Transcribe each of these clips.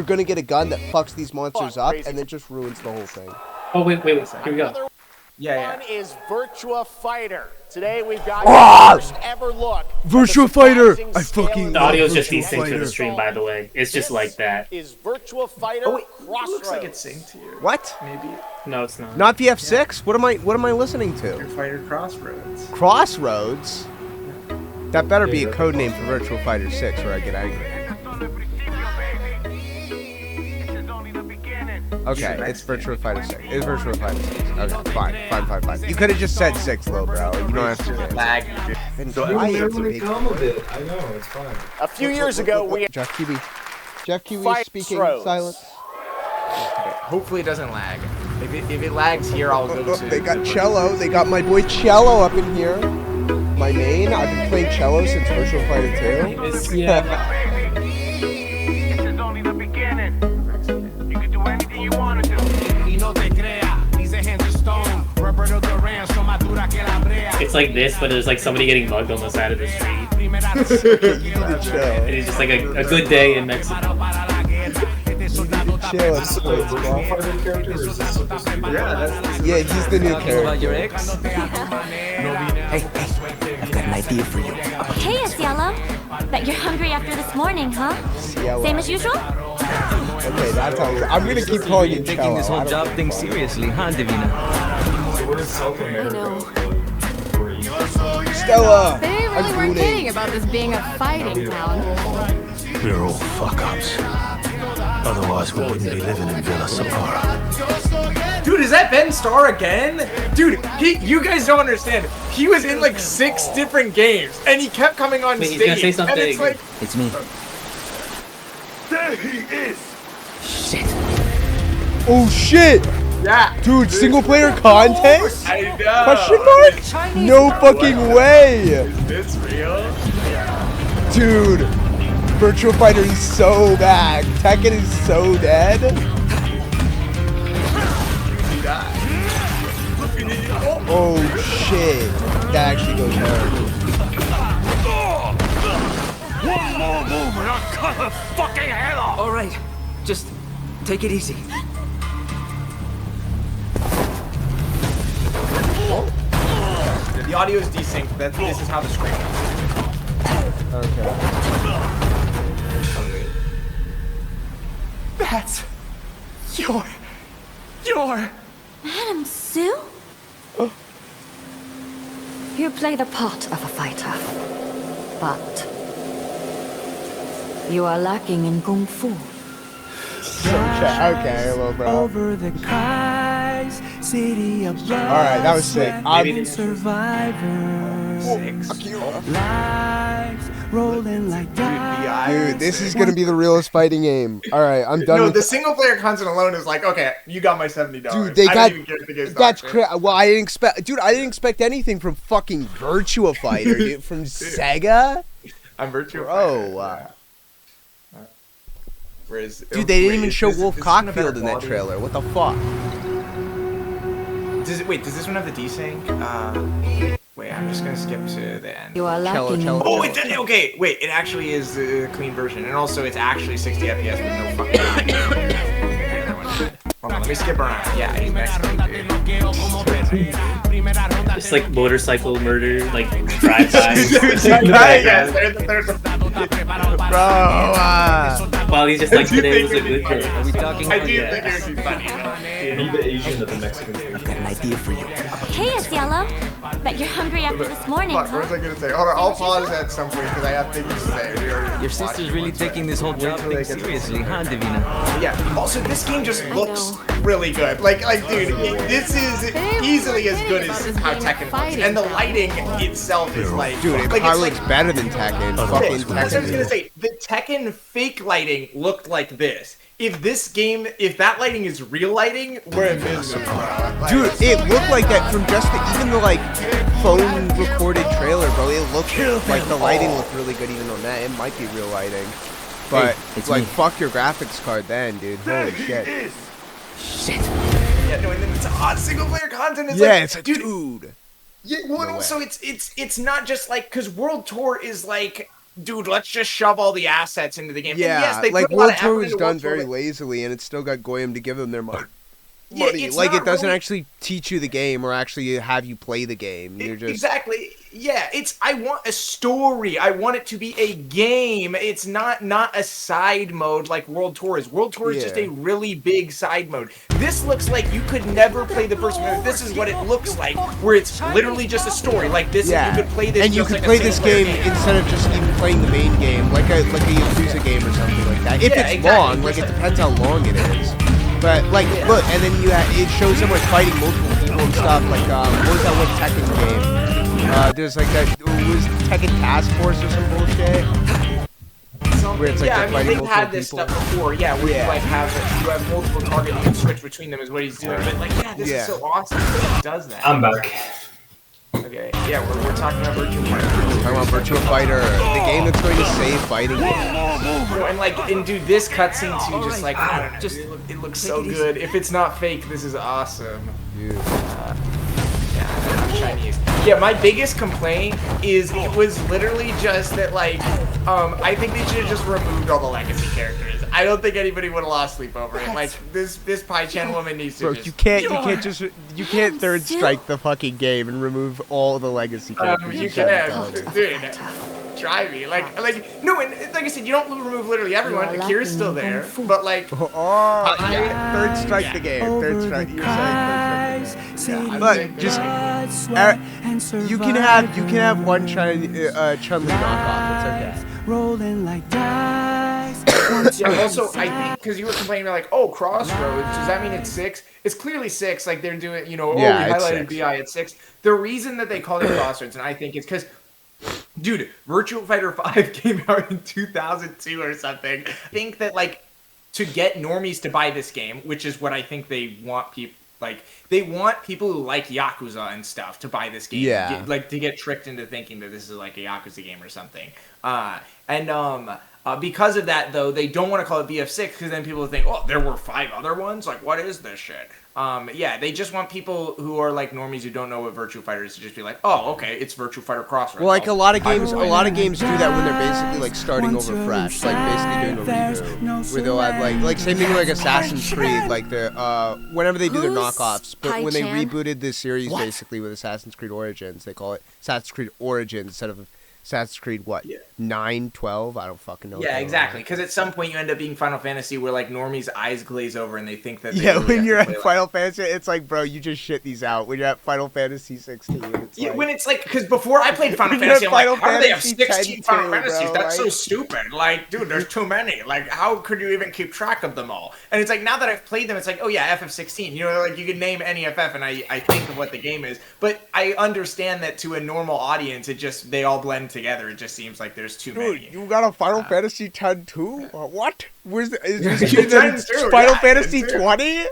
You're gonna get a gun that fucks these monsters up and then just ruins the whole thing. Oh, wait. Here we go. One is Virtua Fighter. Today we've got the first ever look. Virtua Fighter! I fucking The audio's just Virtua desynced to the stream, by the way. It's just like that. Is Virtua Fighter Crossroads. It looks like it's synced here. What? Maybe. No, it's not. Not VF6? What am I listening to? Virtua Fighter Crossroads. Crossroads? That better be a code name for Virtua Fighter 6 or I get angry. Okay, it's Virtua Fighter 6. It's Virtua Fighter 6. Okay, fine. You could have just said 6, though, bro. You don't have to. Lag. Why it's a big... Calm a bit. I know, it's fine. A few years ago, we had Jeff Kiwi speaking Crossroads. silence. Hopefully it doesn't lag. If it lags here, I'll go to... They got cello. They got my boy Cello up in here. My main. I've been playing cello since Virtua Fighter 2. Yeah. It's like this, but there's like somebody getting mugged on the side of the street. And it's just like a good day in Mexico. Yeah, he's the new character. About your ex? Hey, I've got an idea for you. Hey, Cielo. Bet you're hungry after this morning, huh? Cielo. Same as usual? Okay, that's how I'm gonna keep calling you Taking this whole job thing seriously, huh, Divina? I know. Stella! They really weren't kidding about this being a fighting town. We're all fuck-ups. Otherwise, we wouldn't be living in Villa Sapara. Dude, is that Ben Starr again? Dude, you guys don't understand. He was in like 6 different games, and he kept coming on Wait, stage. he's gonna say something. And it's like, It's me. There he is! Shit. Oh shit! yeah. Dude, single player content? I know. Question mark? No fucking way! Is this real? Dude, Virtua Fighter is so back. Tekken is so dead. Oh shit. That actually goes hard. One more move and I'll cut her fucking head off! All right, just take it easy. The audio is desynced. This is how the screen is. Okay. That's your. Madam Sue? You play the part of a fighter, but you are lacking in kung fu. Okay, little bro. Over the cries, city of blood. Alright, that was sick. Survivors. Lives rolling like dice. Dude, this is gonna be the realest fighting game. Alright, I'm done No, with the single player content alone is like, okay, you got my $70. Dude, they I got. don't even care if the game's That's not fair. Well, I didn't expect. Dude, I didn't expect anything from fucking Virtua Fighter, dude. From Sega? I'm Virtua Bro. Fighter. Whereas, Dude, they didn't even is show this- Wolf is this one a better Cockfield in that quality? trailer. What the fuck? Does this one have the desync? Wait, I'm just gonna skip to the end. You are Cello, lacking cello. in Oh, okay, wait, it actually is a clean version, and also it's actually 60 FPS with no fucking Hold on, let me skip around. Yeah, he's Mexican, dude. Just like motorcycle murder, like drive-bys. Bro, While he's just like, today was a good day. Are we talking? I do Yeah. think it would be funny. Be the Asian that the Mexicans I've got an idea for you. Hey, Cielo. Bet you're hungry after this morning, Fuck, what was huh? I gonna say? Hold on, I'll pause at some point because I have things to say. We already Your sister's really taking this whole job till they thing get to seriously, huh, Divina? Yeah. Also, this game just looks really good. Like, dude, this is easily as good as how Tekken looks, and the lighting itself is like, dude, it like, probably it's looks better than Tekken. Fucking That's what I was gonna Tekken. say. The Tekken fake lighting looked like this. If that lighting is real lighting, we're in business, bro. Like, Dude, it looked like that from just even the like phone recorded trailer, bro. It looked like the lighting looked really good even on that. It might be real lighting. But it's like me. fuck your graphics card then, dude. Holy shit. Shit. yeah, no, and then it's odd single player content. It's Yeah, like, it's like, dude. dude. Yeah, well, and No also way. it's not just like because World Tour is like dude, let's just shove all the assets into the game. Yeah, and yes, they like put a lot World of Tour effort was into done World Tour, very but- lazily, and it still got Goyim to give them their money. Yeah, it's Like not it doesn't really- actually teach you the game or actually have you play the game. You're just Exactly. Yeah, I want a story. I want it to be a game. It's not a side mode like World Tour is. World Tour is just Yeah. a really big side mode. This looks like you could never play the first mode. This is what it looks like, where it's literally just a story. Like this, yeah. you could play this. And you just could like play a this single-player game instead of just even playing the main game, like a Yakuza game or something like that. If Yeah, it's exactly. long, like it depends how long it is. But like, look, and then it shows them like fighting multiple people and stuff. Like, what was that one Tekken game? There's like that. Was Tekken Task Force or some bullshit? Where it's like yeah, they're I mean, fighting they've multiple had this people. stuff before, yeah, where Yeah. you like have multiple targets, you can switch between them is what he's doing. But like, yeah, this Yeah. is so awesome that he does that. I'm back. Okay, yeah, we're talking about Virtua Fighter. Talking about Virtua Fighter, the game that's going to save fighting games. And dude, this cutscene too, just like, I don't know, it looks so good. If it's not fake, this is awesome. Dude. Yeah, Chinese. Yeah, my biggest complaint is it was literally just that, like, I think they should have just removed all the legacy characters. I don't think anybody would have lost sleep over it. Like, this Pai-Chan woman needs to Bro, just... you can't third strike the fucking game and remove all the legacy characters. You can, dude. Try me, no, and like I said, you don't remove literally everyone. Akira's still there, but like, oh, yeah, third strike the game. Third strike. You're saying third strike the game. Look, just you can have one Chun-Li knockoff. It's okay. Rolling like dice. Yeah, also, I think, because you were complaining about, like, oh, Crossroads, does that mean it's 6? It's clearly 6, like, they're doing, Yeah, we it's highlighted 6. BI at 6. The reason that they call it Crossroads, and I think it's because, dude, Virtua Fighter 5 came out in 2002 or something. I think that, like, to get normies to buy this game, which is what I think they want people, like, they want people who like Yakuza and stuff to buy this game. Yeah. To get tricked into thinking that this is, like, a Yakuza game or something. Because of that, though, they don't want to call it VF6 because then people think, oh, there were 5 other ones? Like, what is this shit? Yeah, they just want people who are like normies who don't know what Virtua Fighter is to just be like, oh, okay, it's Virtua Fighter Crossroads. Well, like a lot of games do that when they're basically like starting over fresh, like basically doing a reboot, where they'll add like same thing with like Assassin's Creed, like the whenever they do their knockoffs, but when they rebooted this series basically with Assassin's Creed Origins, they call it Assassin's Creed Origins instead of Assassin's Creed 9, 12? I don't fucking know. Yeah, exactly. Because at some point you end up being Final Fantasy where like normies' eyes glaze over and they think that. Yeah, when you're at Final Fantasy, it's like, bro, you just shit these out. When you're at Final Fantasy 16, it's yeah, like, when it's like, because before I played Final Fantasy, I'm like, how do they have 16 Final Fantasies? That's so stupid. Like, dude, there's too many. Like, how could you even keep track of them all? And it's like, now that I've played them, it's like, oh yeah, FF16. You know, like you can name any FF and I think of what the game is. But I understand that to a normal audience, they all blend together. It just seems like there's too many. Dude, you got a Final Fantasy 10 too? What? Is It's Final Fantasy 20?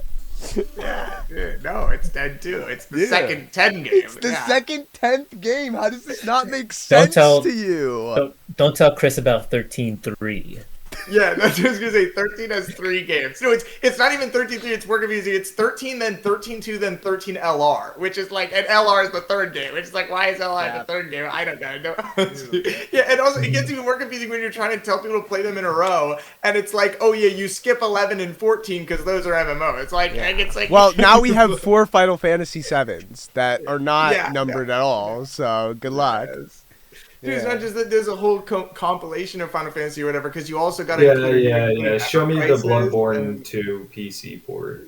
Yeah, dude, no, it's 10 too. It's the second 10 game. It's the second 10th game. How does this not make sense to you? Don't tell Chris about 13.3. Yeah, that's what I was gonna say. 13 has 3 games. No, it's not even 13.3. It's more confusing. It's 13, then 13.2, then 13 LR, which is like, and LR is the third game. Which is like, why is LR the third game? I don't know. Yeah, and also it gets even more confusing when you're trying to tell people to play them in a row, and it's like, oh yeah, you skip 11 and 14 because those are MMO. It's like, it's like. Well, now we have 4 Final Fantasy 7s that are not numbered at all. So good luck. Yes. Dude, it's not just that there's a whole compilation of Final Fantasy or whatever, because you also got to... Yeah. Show me the Bloodborne 2 PC port.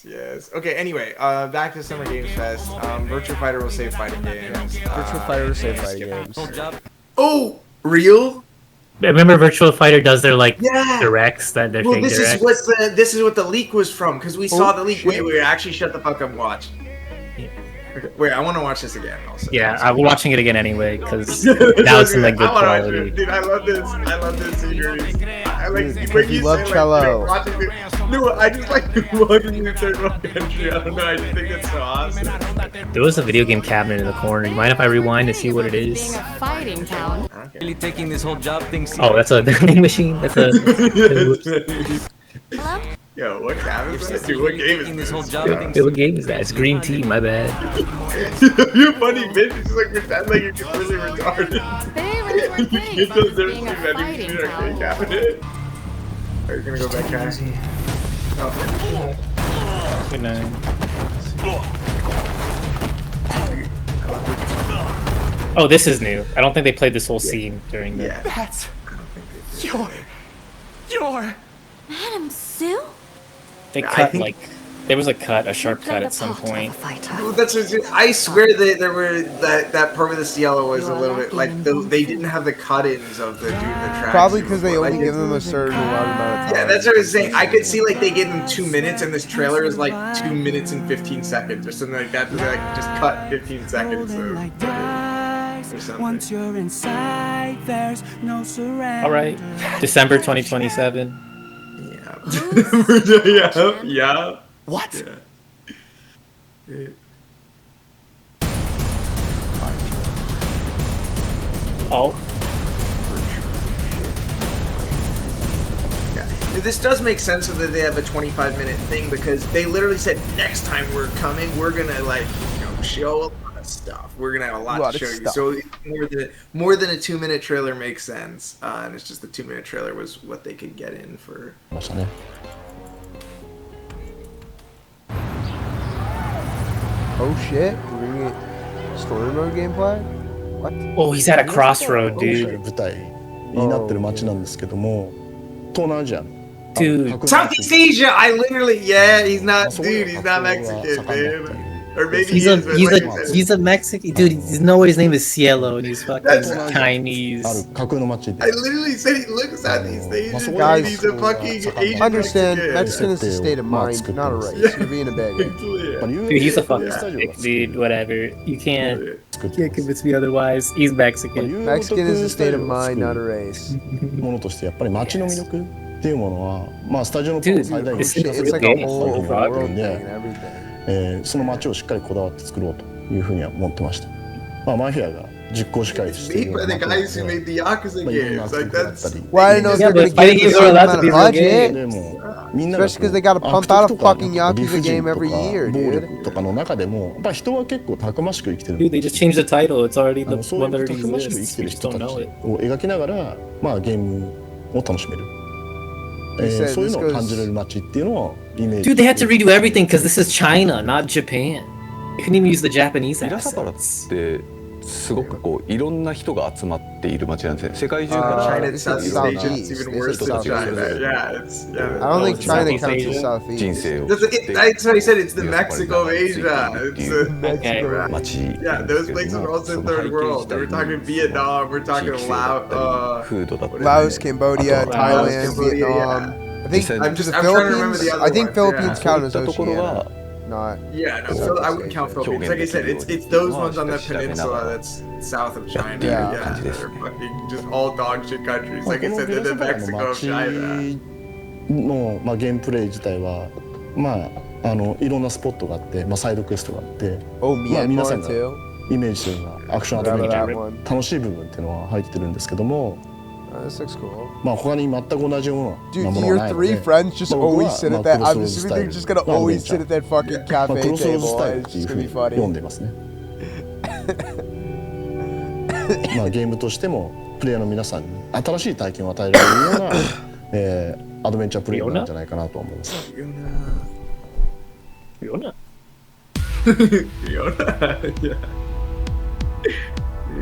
Yes. Okay, anyway, back to Summer Games Fest. Virtua Fighter will save fighting games. Virtua Fighter will save fighting games. Oh, real? Remember Virtua Fighter does their directs that they're saying this is what the leak was from, because we saw the leak. Shit. Wait, actually shut the fuck up and watch. Wait, I want to watch this again. Also. Yeah, I'm watching it again anyway because now it's in like good quality. Dude, I love this. I love this series. I like when you love cello. No, I just like watching the third world country. I don't know. I just think that's so awesome. There was a video game cabinet in the corner. You mind if I rewind to see what it is? Being a fighting town. Really taking this whole job thing seriously. Oh, that's a vending machine. That's a. Hello? Yo, what cabinet is that? Dude, what game is this? What game is that? It's Green Tea. My bad. You're funny, bitch. You just like pretend like you're completely retarded. They weren't kidding about this being a fighting town. cabinet. Are you gonna go back, guys? Oh. Good night. Oh, this is new. I don't think they played this whole scene during the. Yeah. That's your Madam Sue? They I cut think- like there was a sharp cut at some Part of a point. fighter. Well, that's what, I swear that there were that part with the Cielo was a little bit like they didn't have the cut-ins of the tracks. Probably because they before. only Like, give them a certain amount of time. Yeah, that's what I was saying. I could see like they gave them 2 minutes, and this trailer is like 2 minutes and 15 seconds or something like that. They like just cut 15 seconds or something. Once you're inside, there's no surrender. All right, December 2027. Yeah. Yeah. What? Yeah. Oh, Yeah. This does make sense that they have a 25-minute thing because they literally said next time we're coming, we're gonna like show a lot of stuff. We're gonna have a lot to show you. So more than a 2-minute trailer makes sense, and it's just the 2-minute trailer was what they could get in for. Oh shit, we're gonna get story mode gameplay? What? oh, he's at a crossroad, dude. 舞台になってる街なんですけども、東南アジアの Dude. Southeast Asia, I literally, yeah, he's not, dude, he's not Mexican, man. Or maybe He's he is, but like you said, he's a Mexican dude. There's no way his name is Cielo and he's fucking That's- Chinese. ある架空の街で I literally said he looks Southeast Asian, Guys, and he's a fucking Asian Understand, Mexican. Mexican is a state of mind, not a race. You're being a bigot. Dude, he's a fucking dick, dude. Whatever. You can't convince me otherwise. He's Mexican. Mexican is a state of mind, not a race. ものとしてやっぱり街の魅力っていうものは、まあスタジオの Dude, 最大限 it's 知らせ It's る like a whole というふうになって world るん thing で、 and everything. その街をしっかりこだわって作ろうというふうには思ってました。まあマフィアが実行司会してい Made る by the guys who made the Yakuza まあいろんな games, 作 like 品だっ that's. たり、 Well, I don't know if Yeah, they're but gonna fighting give us games are a certain allowed to amount be of real budget. でもみんなが Especially 'cause they gotta 悪 pump 徳 out a とか fucking Yakuza 理不尽 game とか every year, 暴 dude. 力とかの中でもやっぱ人は結構たくましく生きてる Dude, they just changed the title. It's already あ the のそうい one う that た already くましく生 exists. きて You る just 人 don't たち know it. を描きながら、まあ、ゲームを楽しめる、said そういう this のを感じれる街っていうのをイメージ Dude, they had to redo everything because this is China, not Japan. You couldn't even use the Japanese イラサパラっ assets. てすごくこういろんな人が集まっている街なんですね。世界中から China, this Southeast is Asia, Southeast. it's even This worse is than Southeast China. Asia. Yeah, it's. I Yeah. don't think China Southeast counts as Asia. 人 Southeast. 生を That's, that's what I said. It's the Mexico of Asia. It's Okay. 街 yeah, those places are also third world. We're talking Vietnam. We're talking Laos. フードだったり Laos, Cambodia, Laos, Thailand, Cambodia, Vietnam. I think I'm the trying to remember the Philippines. other I think ones, Philippines yeah. count as そういったところ Oceania. は Not. Yeah, no, so I wouldn't count Philippines. Like I said, it's those ones on the peninsula that's south of China. Yeah. Yeah, they're fucking just all dog shit countries. Like I この said, ベ they're ラ the サパラの Mexico of 街 China. の、まあ、ゲームプレイ自体は、まあ、いろんなスポットがあって、まあ、サイドクエストがあって、 Oh, まあ、皆さん Myanmar が too. イメージしてるようなアクションアドベンチャ Remember that ー one? 楽しい部分っていうのは入ってるんですけども、 This looks cool. まあ、他に全く同じよう Dude, なもの your がないの three で、 friends just まあ僕 always は sit ま at あ that. クロス I'm ローズ assuming スタイ they're ル just gonna のアドベ always ンチャ sit ー at that fucking まあ、ク cafe ロスローズス table. タイル It's っていう just ふう gonna に be funny. 読んでますね。まあゲームとしてもプレイヤーの皆さんに新しい体験を与えられるような、アドベンチャープレイなんじゃないかなと思います。 Fiona. Yeah.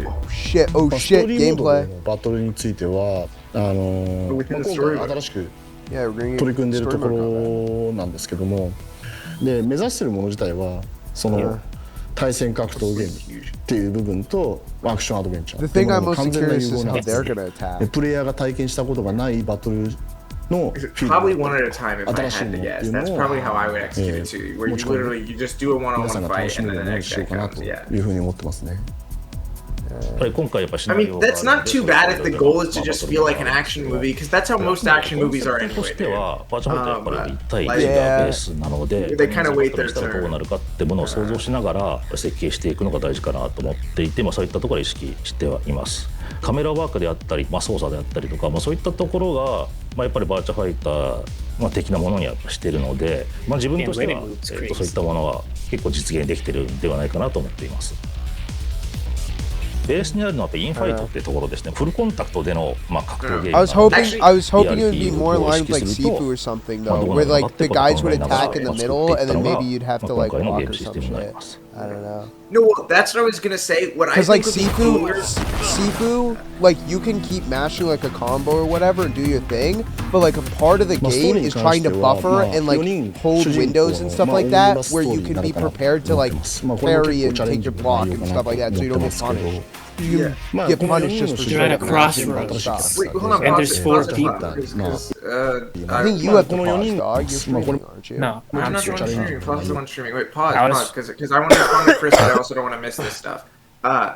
Oh shit! Oh まあスト shit! ーリーモード Gameplay. でのバトルについてはまあ、今回新しく Yeah, we're gonna 取り組んでいる get と story こ mode. ろなんですけども、で目指しているもの自体はその対戦格闘ゲームっていう部分とアクションアドベンチャー The っていう thing も I'm のの most 完全な curious 融 is 合なん how です they're ね。 gonna attack. でプレイヤーが体験したことがないバトルの Probably one at a time if I 新しい had も to のって guess. いうの That's を probably how I would execute it too. Where you 持ち込んで literally you just do a 皆さん one-on-one が楽 fight し and める then も the のに next しよう guy かな comes. と Yeah. いうふうに思ってますね。やっぱり今回やっぱシ I ナリ mean, オが that's not too bad if the goal is to just feel like an まあ action movie, because that's how most action movies are コンセプトとし anyway. て dude. はバーチャルファイターやっぱり1対1 like- がベースなので、 They kind of wait ど their うしたらどう turn. なるかってものを想像しながら設計していくのが大事かなと思っていて、まあ、そういったところを意識してはいます。カメラワークであったり、まあ、操作であったりとか、まあ、そういったところが、まあ、やっぱりバーチャファイター、まあ、的なものにはしているので、まあ、自分としては、そういったものは結構実現できてるんではないかなと思っています。ベースにあるのはやっぱインファイトっていうところですね。フルコンタクトでの格闘ゲーム。I was hoping it would be more in line with like Sifu or something though, where like the guys would attack in the middle and then maybe you'd have to like block or some shit. I don't know. No, well, that's what I was gonna say. What I think like would be cooler... Sifu, like you can keep mashing like a combo or whatever and do your thing, but like a part of the game is trying to buffer and like hold windows and stuff like that, where you can be prepared to like parry and take your block and stuff like that, so you don't get punished. You get punished just for You're at a crossroads. Wait, hold on, and there's 4 people. I think you have to pause, dog. You're streaming, aren't you? No, I'm not streaming. Pause the one streaming. Wait, pause, because I want to respond to Chris, but I also don't want to miss this stuff.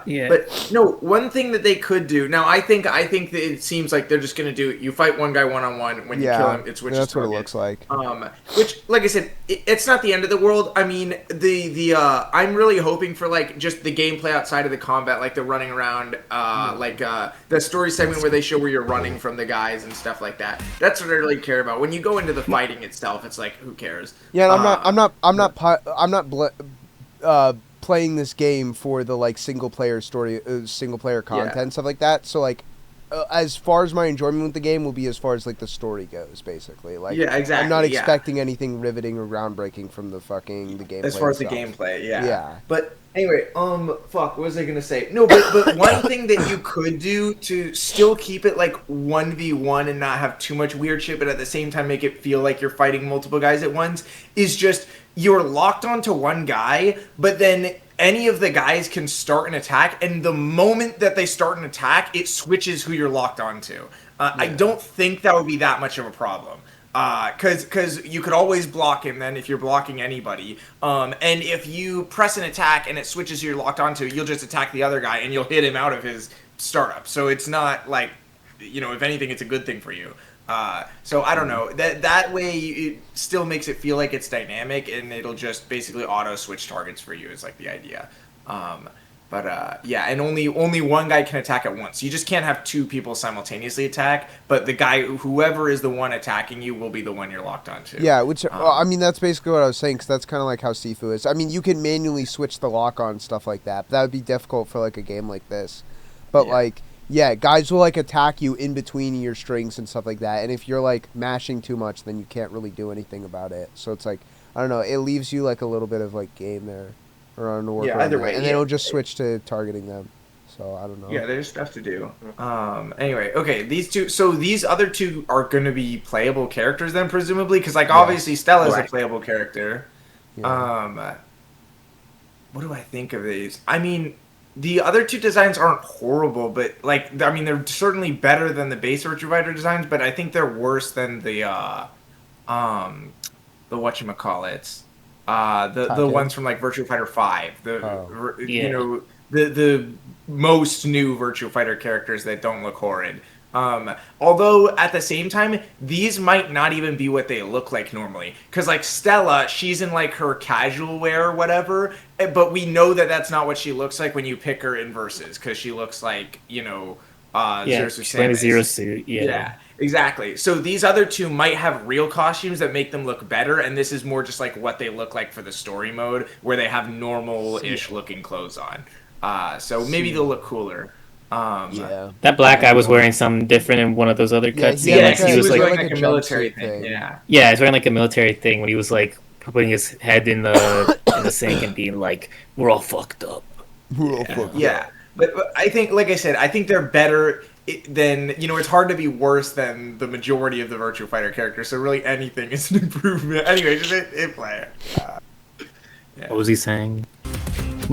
Yeah. But no, one thing that they could do now, I think that it seems like they're just gonna do. You fight one guy one-on-one. When you kill him, it switches. That's what it looks like. Which, like I said, it's not the end of the world. I mean, I'm really hoping for like just the gameplay outside of the combat, like the running around, the story segment where they show where you're running from the guys and stuff like that. That's what I really care about. When you go into the fighting itself, it's like, who cares? Yeah, and I'm not playing this game for the like single player story, single player content, stuff like that. So like, as far as my enjoyment with the game will be as far as like the story goes, basically. Like, yeah, exactly. I'm not expecting anything riveting or groundbreaking from the gameplay. As far as itself. The gameplay, yeah. Yeah. But anyway, fuck, what was I gonna say? No, but one thing that you could do to still keep it like 1v1 and not have too much weird shit, but at the same time make it feel like you're fighting multiple guys at once, is just you're locked onto one guy, but then any of the guys can start an attack, and the moment that they start an attack, it switches who you're locked onto. I don't think that would be that much of a problem. Because you could always block him then if you're blocking anybody. And if you press an attack and it switches who you're locked onto, you'll just attack the other guy and you'll hit him out of his startup. So it's not like, if anything, it's a good thing for you. So I don't know. That way it still makes it feel like it's dynamic, and it'll just basically auto switch targets for you is like the idea. And only one guy can attack at once. You just can't have 2 people simultaneously attack, but the guy, whoever is the one attacking you, will be the one you're locked onto. Yeah, which, I mean, that's basically what I was saying, because that's kind of like how Sifu is. I mean, you can manually switch the lock-on stuff like that, but that would be difficult for, like, a game like this. But, guys will, like, attack you in between your strings and stuff like that, and if you're, like, mashing too much, then you can't really do anything about it. So it's like, I don't know, it leaves you, like, a little bit of, like, game there. Either way, and then it'll just switch to targeting them. So I don't know. Yeah, there's stuff to do. Anyway, okay, these other 2 are going to be playable characters then, presumably, because obviously Stella's a playable character. Yeah. What do I think of these? I mean, the other 2 designs aren't horrible, but they're certainly better than the base Virtua Fighter designs, but I think they're worse than the whatchamacallits. The ones from like Virtua Fighter 5, the most new Virtua Fighter characters that don't look horrid. Although at the same time, these might not even be what they look like normally. Because like Stella, she's in like her casual wear or whatever, but we know that that's not what she looks like when you pick her in Versus, because she looks like, Zero she's wearing a Zero suit. Yeah. Exactly. So these other 2 might have real costumes that make them look better, and this is more just like what they look like for the story mode, where they have normal-ish looking clothes on. So maybe they'll look cooler. That black guy was wearing something different in one of those other cutscenes. He was wearing like a military thing. Yeah, he's wearing like a military thing when he was like putting his head in the sink and being like, "We're all fucked up." Yeah. But I think, like I said, I think they're better than, it's hard to be worse than the majority of the Virtua Fighter characters, so really anything is an improvement. Anyway, just hit play. What was he saying?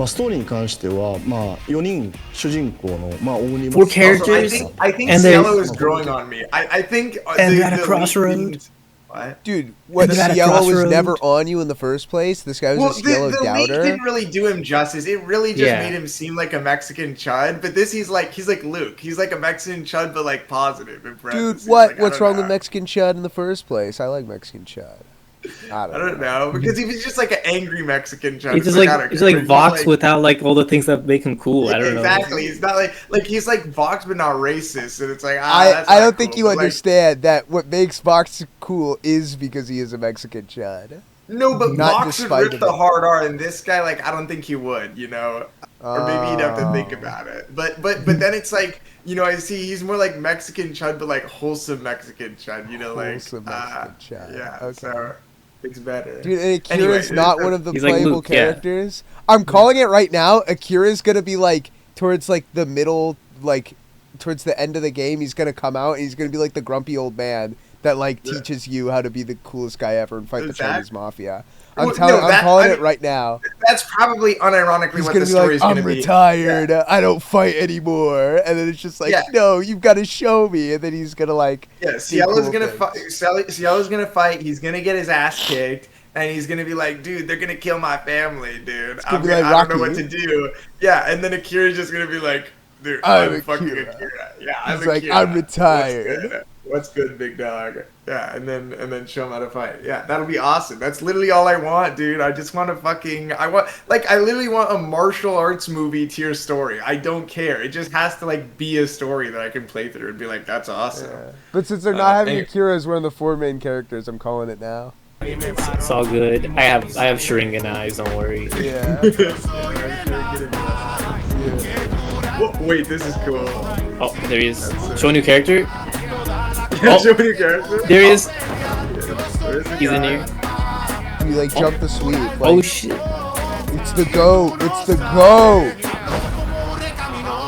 ストーリーに関しては、4人主人公の、大に 4 characters? I think Cielo is growing on me. I think... And at a crossroads? What? Dude, what, Cielo was never on you in the first place? This guy was a Cielo doubter? The didn't really do him justice. It really just made him seem like a Mexican chud, but this he's like Luke. He's like a Mexican chud, but like positive. Dude, what's wrong with Mexican chud in the first place? I like Mexican chud. I don't know, because he was just like an angry Mexican chud. He's just like Vox without like all the things that make him cool. I don't know. Exactly. He's not like he's like Vox but not racist, and it's like I don't think you understand that what makes Vox cool is because he is a Mexican chud. No, but Vox would rip the hard R, and this guy, like, I don't think he would, Or maybe you'd have to think about it. But then it's like, you know, I see he's more like Mexican Chud, but like wholesome Mexican Chud, you know, like Wholesome Mexican Chud. Yeah, Okay. so it's better. Dude, and Akira's Anyway, not one of the He's like playable Luke, yeah. characters. I'm calling it right now. Akira's gonna be like towards like the middle, like towards the end of the game. He's gonna come out and he's gonna be like the grumpy old man that like teaches you how to be the coolest guy ever and fight the Chinese mafia. I'm calling it right now. That's probably unironically He's what gonna the be like, story's gonna I'm be. retired. I don't fight anymore. And then it's just like, no, you've got to show me. And then he's gonna like, Cielo's gonna fight. Cielo's gonna fight. He's gonna get his ass kicked, and he's gonna be like, dude, they're gonna kill my family, dude. I don't know what to do. Yeah, and then Akira's just gonna be like, dude, I'm fucking Akira. Yeah, I'm Akira. Akira. I'm retired. What's good, big dog? Yeah, and then show him how to fight. Yeah, that'll be awesome. That's literally all I want, dude. I just want to I literally want a martial arts movie tier story. I don't care. It just has to like be a story that I can play through and be like, that's awesome. Yeah. But since they're not having Akira as one of the 4 main characters, I'm calling it now. It's all good. I have Sharingan eyes. Don't worry. Yeah. Wait, this is cool. Oh, there he is. Show a new character. Show a new character. There he is. He's in here. You like jump the sweep. Like, oh shit! It's the GOAT. It's the GOAT.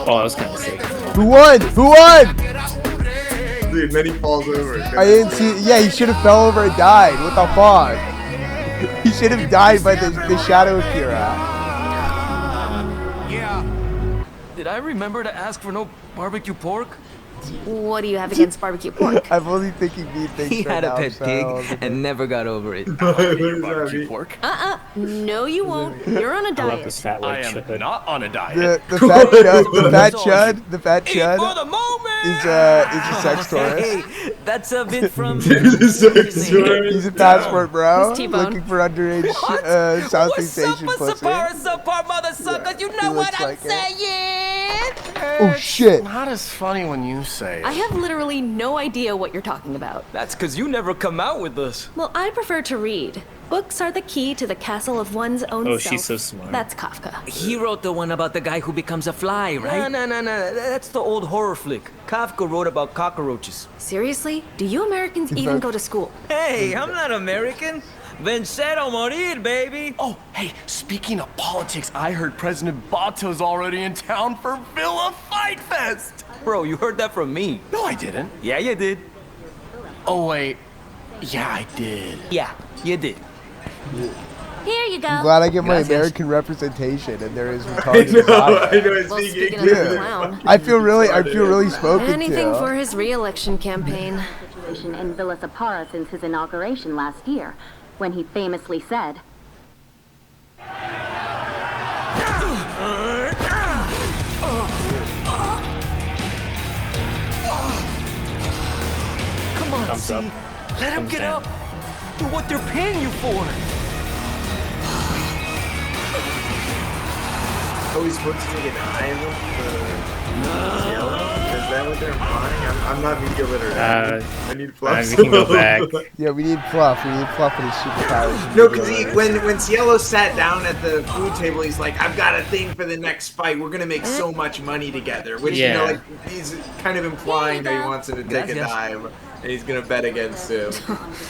Oh, that was kind of sick. Who won? Who won? Dude, then he falls over. I didn't see. Yeah, he should have fell over and died. What the fuck? He should have died by the Shadow Akira. Did I remember to ask for no barbecue pork? What do you have against barbecue pork? I'm only thinking mean things. He had a pet pig and never got over it. Barbecue pork? No, you won't. You're on a I love diet. this fat I white am not on a diet. The fat chud is a sex tourist. Hey, that's a bit from... He's a passport bro, T-Bone. looking for underage Southeast Asian pussy. You know what I'm saying? Oh shit! Not as funny when you say it. I have literally no idea what you're talking about. That's because you never come out with us. Well, I prefer to read. Books are the key to the castle of one's own self. she's so smart. That's Kafka. He wrote the one about the guy who becomes a fly, right? No. That's the old horror flick. Kafka wrote about cockroaches. Seriously? Do you Americans even go to school? Hey, I'm not American. Vencero morir, baby. Oh, hey, speaking of politics, I heard President Bato's already in town for Villa Fight Fest. Bro, you heard that from me. No, I didn't. Yeah, you did. Oh, wait. Yeah, I did. Yeah, you did. Here you go. I'm glad I get my American representation, and there is retarded. Well, speaking of the clown, I feel really spoken anything to. for his re-election campaign. In Villa Sapara since his inauguration last year, when he famously said, Come on, Thumbs up. Let him Thumbs get down. up. Do what they're paying you for. Oh, he's supposed to take an island for Cielo? Is that what they're implying? I'm not media literate. I need fluff. We can go back. Yeah, we need fluff. We need fluff with his superpowers. No, because when Cielo sat down at the food table, he's like, "I've got a thing for the next fight. We're gonna make so much money together." Which you know, like he's kind of implying that he wants him to take a dive, and he's gonna bet against him.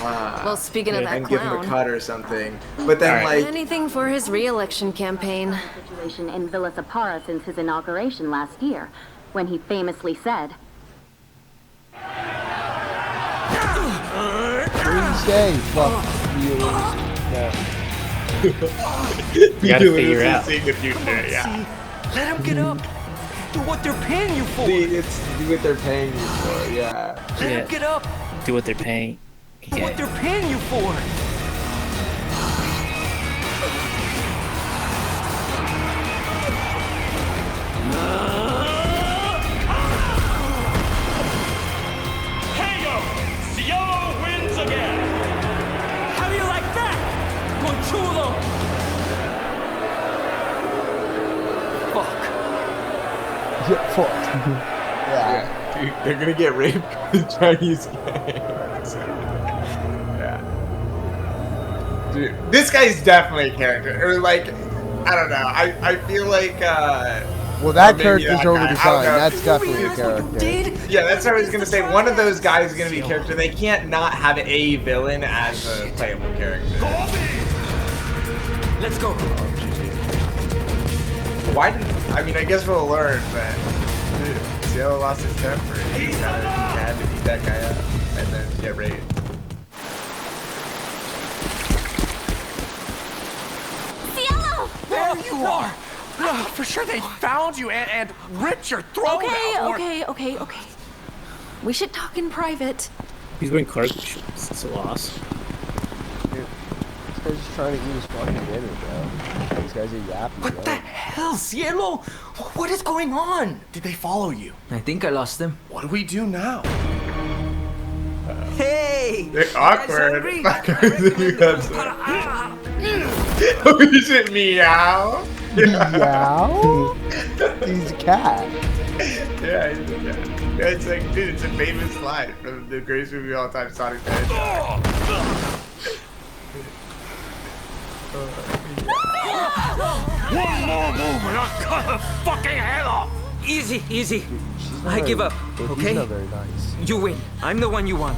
Well, speaking of that and give him a clown, cut or something. But then like anything for his re-election campaign. in Villa Sapara since his inauguration last year, when he famously said, What did he say? Fuck you. You gotta figure out. seeing the future, yeah. Let him get up. Do what they're paying you for. It's do what they're paying you for, yeah. Let him get up. Do what they're paying. Do what they're paying you for. Cielo wins again. How do you like that? Conchulo. Fuck. Yeah, fuck. Yeah. Dude, they're gonna get raped with Chinese gangs. Yeah. Dude, this guy's definitely a character. Or like, I don't know. I feel like. Well, that maybe character's that over guy. designed. I don't know. That's definitely a character. Yeah, that's what I was gonna say. One of those guys is gonna be a character. They can't not have a villain as a playable character. Let's go. Why did? I mean, I guess we'll learn, but Cielo lost his temper. He had to beat that guy up and then get raided. Cielo! There you are! For sure they found you and ripped your throat out. Okay. We should talk in private. He's wearing cargo shorts. It's a loss. Dude, this guy's just trying to eat his fucking dinner, bro. These guys are yapping. What the hell, Cielo? What is going on? Did they follow you? I think I lost them. What do we do now? Hey! They're awkward. Is it meow? Meow? He's a cat. Yeah, he's a cat. It's like, dude, it's a famous line from the greatest movie of all time, Sonic the Hedgehog. One more move and I'll cut her fucking head off! Easy. I give up, okay? She's not very nice. You win. I'm the one you want.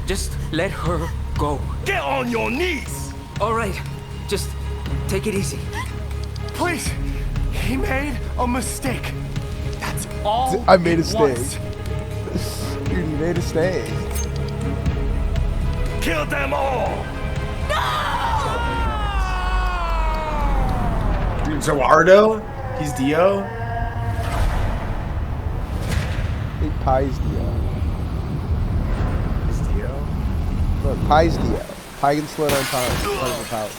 Just let her go. Get on your knees! All right. Just take it easy. Please. He made a mistake. That's all. I made a he mistake. wants. Dude, he made a mistake. Kill them all! Dude, so Ardo? He's Dio? Big Pie's Dio. He's Dio? Look, Pie's Dio. Pie can slow down time. Power.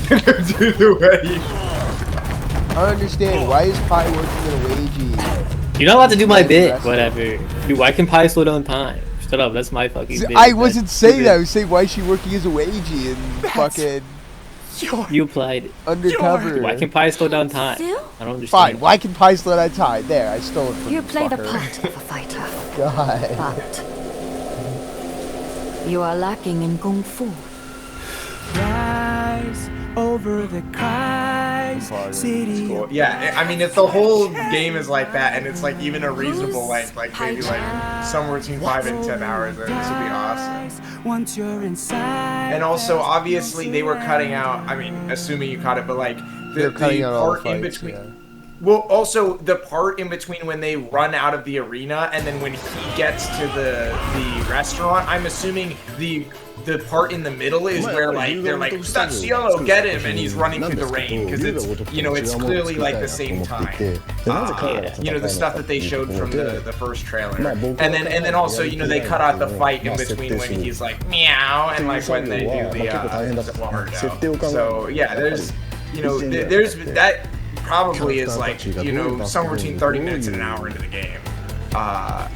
Dude, the way he... I don't understand. Why is Pie working in a wagey? You're not allowed to do my bit. Whatever. Dude, why can Pie slow down time? Shut up. That's my fucking bit. I wasn't saying that. I was saying why is she working as a wagey and fucking You applied undercover. Why can Pie slow down time? Still? I don't understand. Fine. Why can Pie slow down time? There, I stole it from You play the fucker. part of a fighter, God. but you are lacking in kung fu. Rise over the cries, city. Cool. Yeah, I mean, if the whole game is like that, and it's like even a reasonable length, like maybe like somewhere between 5 and 10 hours, then this would be awesome. Once you're inside. And also, obviously, they were cutting out. I mean, assuming you caught it, but like They're the cutting out all the part in fights, between. yeah. Well, also the part in between when they run out of the arena and then when he gets to the restaurant. I'm assuming the part in the middle is where like they're like, that's Cielo, get him, and he's running through the rain because it's it's clearly like the same time. The stuff that they showed from the first trailer, and then also they cut out the fight in between when he's like meow and like when they do the water down. So yeah, there's that. Probably is like, somewhere between 30 minutes and an hour into the game. Yeah,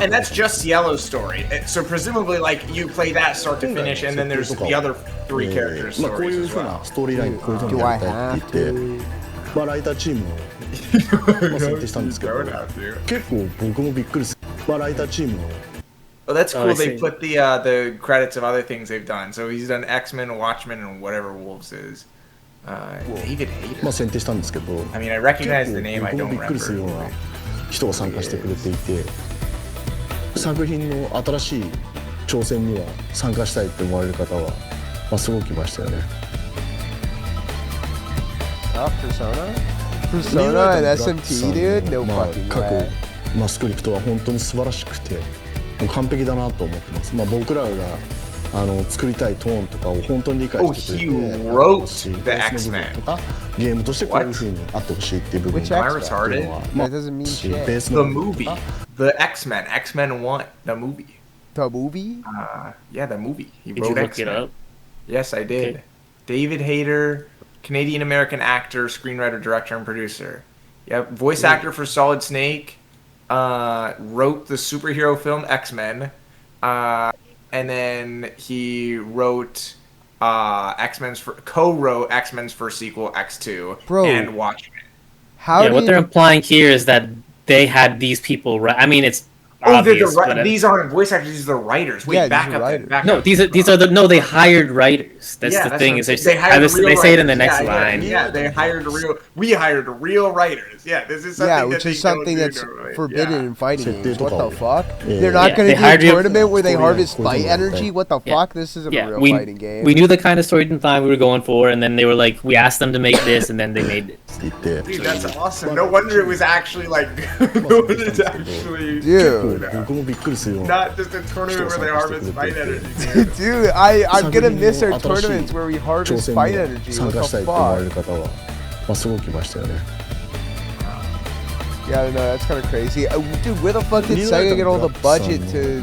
and that's just Cielo's story. So presumably, like, you play that start to finish, and then there's the other 3 characters' stories as well. Do I have to? ライターチームを選定したんですけど、結構僕もびっくりする。ライターチームを Oh, that's cool. They put the credits of other things they've done. So he's done X-Men, Watchmen, and whatever Wolves is. David Hayter. I mean, I recognize the name. I don't remember. 人が参加してくれていて、作品の新しい挑戦には参加したいって思われる方は、すごく来ましたよね。Persona and SMT, dude? No fucking way. 各スクリプトは本当に素晴らしくて。完璧だなと思ってます。僕らが作りたいトーンとかを本当に理解してくれて、ゲームとしてこういう風にあってほしいっていう部分がベースの movie, the X-Men 1, the movie. The movie? Yeah, the movie. He Did wrote you look X-Men. it up? Yes, I did. Okay. David Hayter, Canadian-American actor, screenwriter, director, and producer. Yep, voice actor for Solid Snake. Wrote the superhero film X-Men, and then he wrote co-wrote X-Men's first sequel X2 and Watchmen. What they're implying here is that they had these people. I mean, it's Oh, obvious, these aren't voice actors; these are the writers. Wait, Yeah, back these are up. writers. Back no, up. these are the no. They hired writers. That's Yeah, the thing. Is they say it in the next line. Yeah, they hired we hired real writers. Yeah, this is something which that is something that's normally. forbidden in fighting games. What the fuck? Yeah. They're not going to do a tournament where they harvest Korean fight energy? What the fuck? This isn't a real fighting game. We knew the kind of story design we were going for, and then they were like, we asked them to make this, and then they made this. Dude, that's awesome. No wonder it was actually like, no wonder it's actually not just a tournament where they harvest fight energy. Dude, I'm gonna miss our tournaments where we harvest fight energy. What the fuck? Yeah, I don't know, that's kind of crazy. Dude, where the fuck did Sega get all the budget to,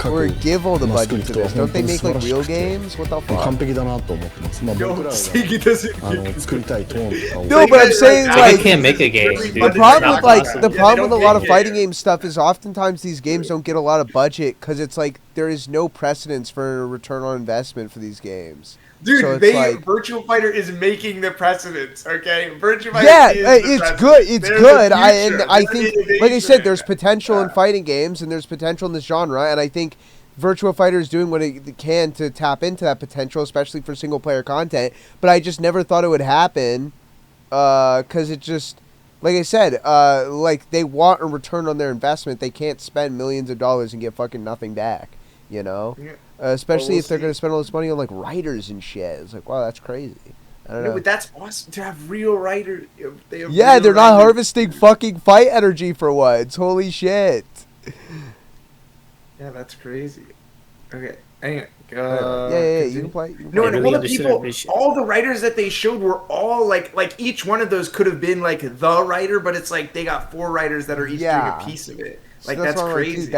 or give all the budget to this? Don't they make like real games? What the fuck? No, but I'm saying like, they can't make a game, dude. The problem with the problem with a lot of fighting game stuff is oftentimes these games don't get a lot of budget because it's like there is no precedence for a return on investment for these games. Dude, so Virtua Fighter is making the precedence, okay? Virtua Fighter it's good. It's good. I think, like I said, there's potential in fighting games, and there's potential in this genre, and I think Virtua Fighter is doing what it can to tap into that potential, especially for single-player content. But I just never thought it would happen, because it just, like I said, like they want a return on their investment. They can't spend millions of dollars and get fucking nothing back, you know? Yeah. Especially if they're going to spend all this money on like writers and shit. It's like, wow, that's crazy. I don't know. But that's awesome to have real writers. They're not harvesting fucking fight energy for once. Holy shit. Yeah, that's crazy. Okay. Anyway, you can play. No, and all the people, all the writers that they showed were all like each one of those could have been like the writer, but it's like they got 4 writers that are each doing a piece of it. Like, that's crazy.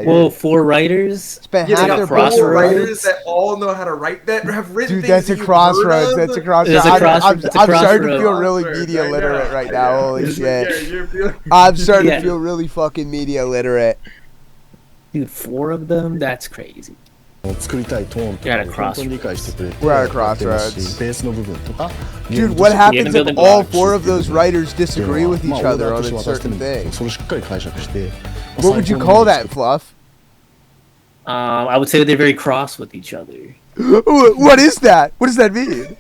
Well, 4 writers. They got 4 writers that all know how to write that have written. Dude, that's a crossroads. That's a crossroads. I'm starting to feel really media literate right now. Holy shit! I'm starting to feel really fucking media literate. Dude, 4 of them? That's crazy. We're at a crossroads. Dude, what happens if all 4 of those writers disagree with each other on a certain thing? What would you call that, Fluff? I would say they're very cross with each other. What is that? What does that mean?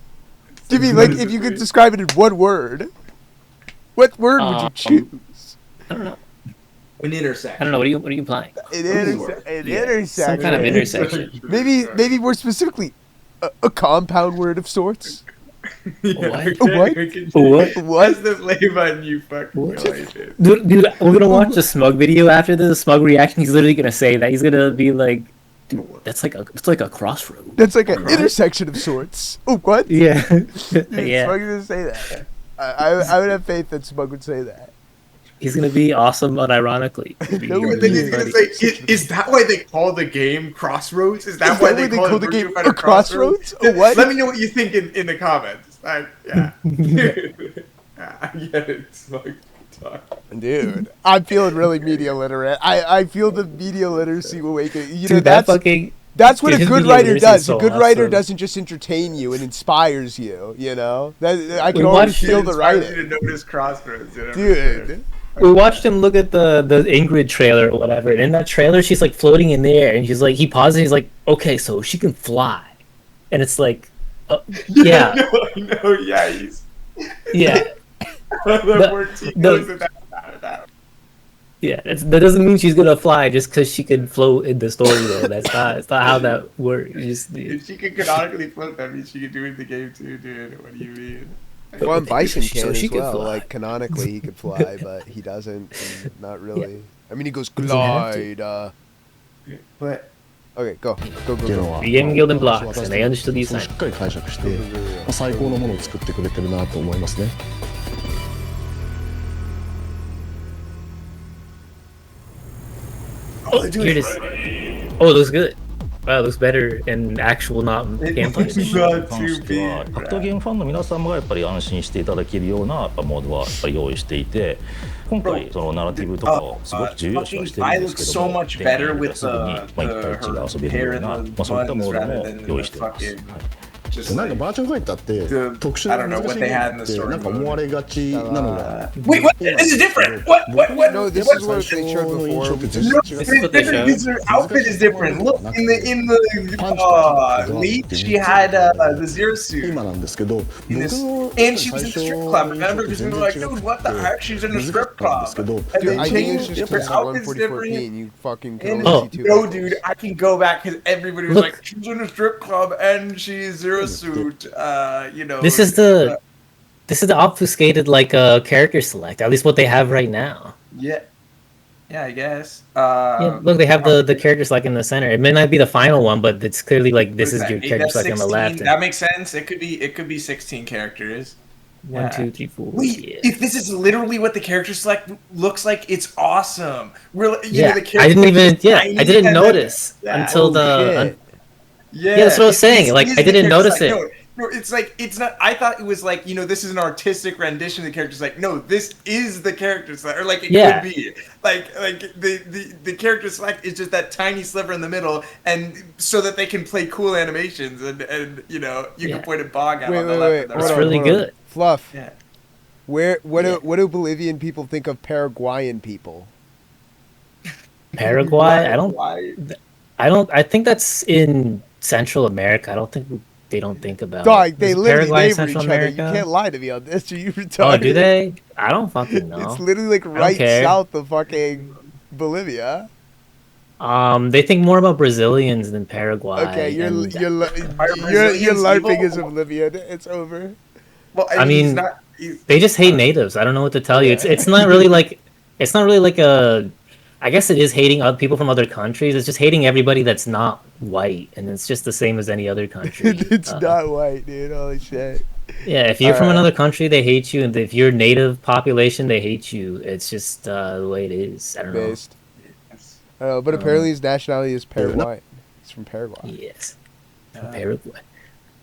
Give me, like, if you could describe it in one word. What word would you choose? I don't know. An intersection. I don't know. What are you implying? An intersection. Some kind of intersection. Maybe more specifically, a compound word of sorts. What? What's the play button, you fucking guys? Dude, we're gonna watch a Smug video after this. Smug reaction. He's literally gonna say that. He's gonna be like, dude, it's like a crossroad. That's like an intersection of sorts. Oh, what? Yeah. Yeah. Smug gonna say that. I would have faith that Smug would say that. He's gonna be awesome, unironically. He's gonna say, is that why they call the game Crossroads? Is that why they call the game Crossroads? Oh, what? Let me know what you think in the comments. Yeah. I get it. Dude, I'm feeling really media literate. I feel the media literacy awakening. You know, Dude, that's what a good writer does. A good writer doesn't just entertain you; it inspires you. You know, I can always feel the writing. You to notice Crossroads, dude. We watched him look at the Ingrid trailer or whatever, and in that trailer, she's like floating in the air, and he's like, he pauses, and he's like, okay, so she can fly, and it's like, yeah, no, yeah, he's yeah. Yeah, that doesn't mean she's gonna fly just because she can float in the story though. That's not how that works. If she can canonically float, that means she can do it in the game too, dude. What do you mean? Well, Bison can as well. Like canonically, he could fly, but he doesn't. Not really. Yeah. I mean, he goes glide. But okay, go. Game Guild and Blocks, and they understood these signs. Oh, here it is. Oh, it looks good. Wow, it looks better in actual not gameplay. 格闘ゲームファンの皆さんがやっぱり安心していただけるようなモードはやっぱり用意していて、今回そのナラティブとかをすごく重要視はしてるんですけども、展開がすぐに一対一で遊べるようなそういったモードも用意しています。just なんか like バーチャルファイターって特殊 I な don't know 難 what しい they ゲ had ー in ム the ってな story んか mode. 思われがちなのが Wait, what? This is different. What? No, this What? is what they showed の印 before. 象って全 No, 然違 it's う different. This her outfit is different. Look in the leak, she had the Zero suit 今なんですけど in 僕 this, の and she was in the 最初 strip の club. 印象 Remember, って because we 全 were 然 like, 違 dude, く what the て heck? She's in the 難し strip かったんです club. けど And Dude, then I think it's changed just her because outfit's 140p different. and you fucking can And only see two no, pixels. dude, I can go back because everybody was Look. like, she's in a strip club and she's Zero suit. You know. This is the obfuscated like character select. At least what they have right now. Yeah. Yeah, I guess. Yeah, look, they have the character select in the center. It may not be the final one, but it's clearly like What this is that? your character That's select on the 16. left. That makes sense. It could be 16 characters. One, two, three, four. Wait, Yeah. if this is literally what the character select looks like, it's awesome. Really, you Yeah, know, the I character didn't even. Yeah, tiny I didn't and notice then- yeah. until Oh, the. shit. Yeah, Yeah, that's what I was it- saying. it Like, is I the didn't character notice select. it. No, it's like it's not. I thought it was like, you know, this is an artistic rendition of the character select. No, this is the character select, or like it Yeah. could be. Like the character select is just that tiny sliver in the middle, and so that they can play cool animations, and you know, you Yeah. can point a bog out Wait, on the wait, left. wait. and the Hold It's right. on, really hold on. good. Fluff. Yeah. What do Bolivian people think of Paraguayan people? Paraguay. I don't. Why? I think that's in Central America. I don't think they don't think about. Dog, they Is literally Paraguay in neighbor each Central other. America? You can't lie to me on this. Are you retarded? Oh, do they? I don't fucking know. It's literally like don't right care. south of fucking Bolivia. They think more about Brazilians than Paraguay. Okay, you're and- you're Brazilians LARPing evil? as Oblivion. It's over. Well, I he's mean, not, they just hate natives. I don't know what to tell you. It's not really like a. I guess it is hating other people from other countries. It's just hating everybody that's not white, and it's just the same as any other country. It's not white, dude. Holy shit. Yeah, if you're from Alright. another country, they hate you, and if you're native population, they hate you. It's just the way it is. I don't know. Based. I don't know, but apparently his nationality is Paraguay. He's from Paraguay. Yes, from Paraguay.